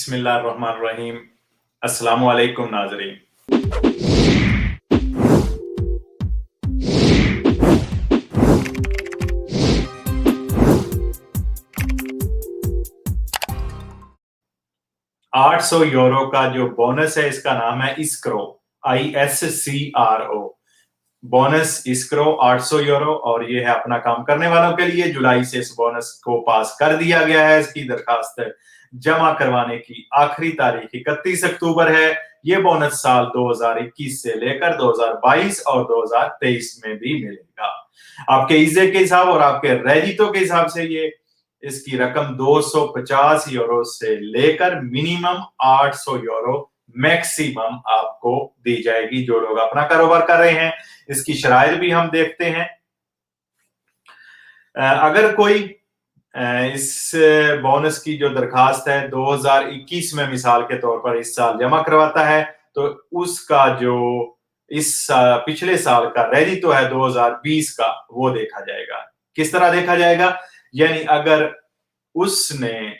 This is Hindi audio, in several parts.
बिस्मिल्लाहिर्रहमानिर्रहीम। अस्सलामु अलैकुम नाज़रीन। €800 का जो बोनस है इसका नाम है इस्क्रो, ISCRO। बोनस इस्क्रो €800 और ये है अपना काम करने वालों के लिए। जुलाई से इस बोनस को पास कर दिया गया है। इसकी दरखास्त जमा करवाने की आखिरी तारीख 31 अक्टूबर है। ये बोनस साल 2021 से लेकर 2022 और 2023 में भी मिलेगा। आपके ईजे के हिसाब और आपके रेजितो के हिसाब से ये इसकी रकम €250 से लेकर मिनिमम €800 मैक्सिमम आपको दी जाएगी जो लोग अपना कारोबार कर रहे हैं। इसकी शराइत भी हम देखते हैं। अगर कोई इस बोनस की जो दरखास्त है 2021 में मिसाल के तौर पर इस साल जमा करवाता है तो उसका जो इस पिछले साल का रेजितो है 2020 का वो देखा जाएगा। किस तरह देखा जाएगा? यानी अगर उसने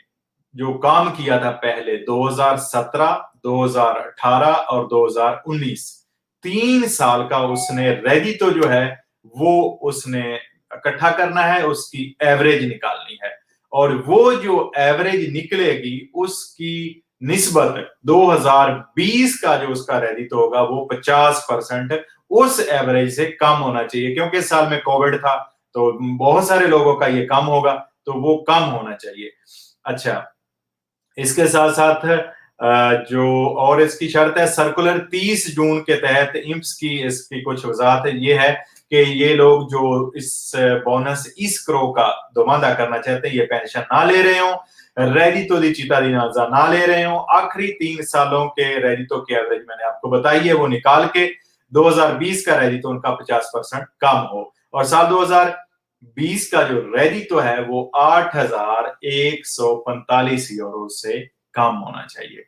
जो काम किया था पहले 2017, 2018 और 2019 3 साल का उसने रेजितो जो है वो उसने इकट्ठा करना है, उसकी एवरेज निकालनी है और वो जो एवरेज निकलेगी उसकी निस्बत 2020 का जो उसका रेजितो होगा वो 50% उस एवरेज से कम होना चाहिए। क्योंकि इस साल में कोविड था तो बहुत सारे लोगों का ये कम होगा तो वो कम होना चाहिए। अच्छा, इसके साथ साथ जो और इसकी शर्त है सर्कुलर 30 जून के तहत इम्स की इसकी कुछ वजाहत ये है कि ये लोग जो इस बोनस इस्क्रो का दोमादा करना चाहते हैं ये पेंशन ना ले रहे हो, रेजितो दी चिता दी नाजा ना ले रहे हो, आखिरी 3 सालों के रेजितो की एवरेज मैंने आपको बताई है वो निकाल के 2020 का रेजितो उनका 50% कम हो और साल 2020 का जो रेजितो है वो €8,145 से कम होना चाहिए।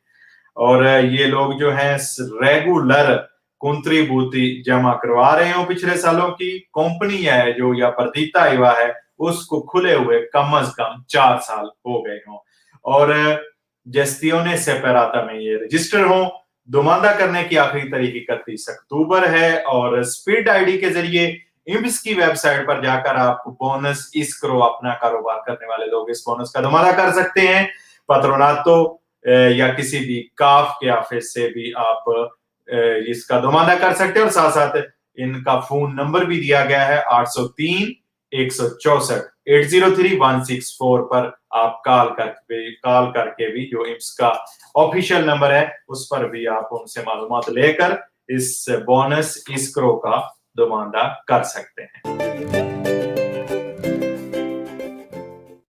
और ये लोग जो है रेगुलर कंट्रीब्यूटी जमा करवा रहे हो पिछले सालों की, कंपनी है जो या प्रतीता हुआ है उसको खुले हुए कम से कम 4 साल हो गए हों और जेस्टियोने सेपराता में ये रजिस्टर हो। दोमादा करने की आखिरी तारीख 31 अक्टूबर है और स्पीड आईडी के जरिए इम्स की वेबसाइट पर जाकर आप बोनस इस्क्रो अपना कारोबार करने वाले लोग इस बोनस का दोमादा कर सकते हैं। पत्रोनातो या किसी भी काफ के ऑफिस से भी आप इसका दोमादा कर सकते हैं और साथ साथ इनका फोन नंबर भी दिया गया है 803-164-803164 पर आप कॉल करके भी जो इम्स का ऑफिशियल नंबर है उस पर भी आप उनसे मालूमात लेकर इस बोनस इस्क्रो का दोमादा कर सकते हैं।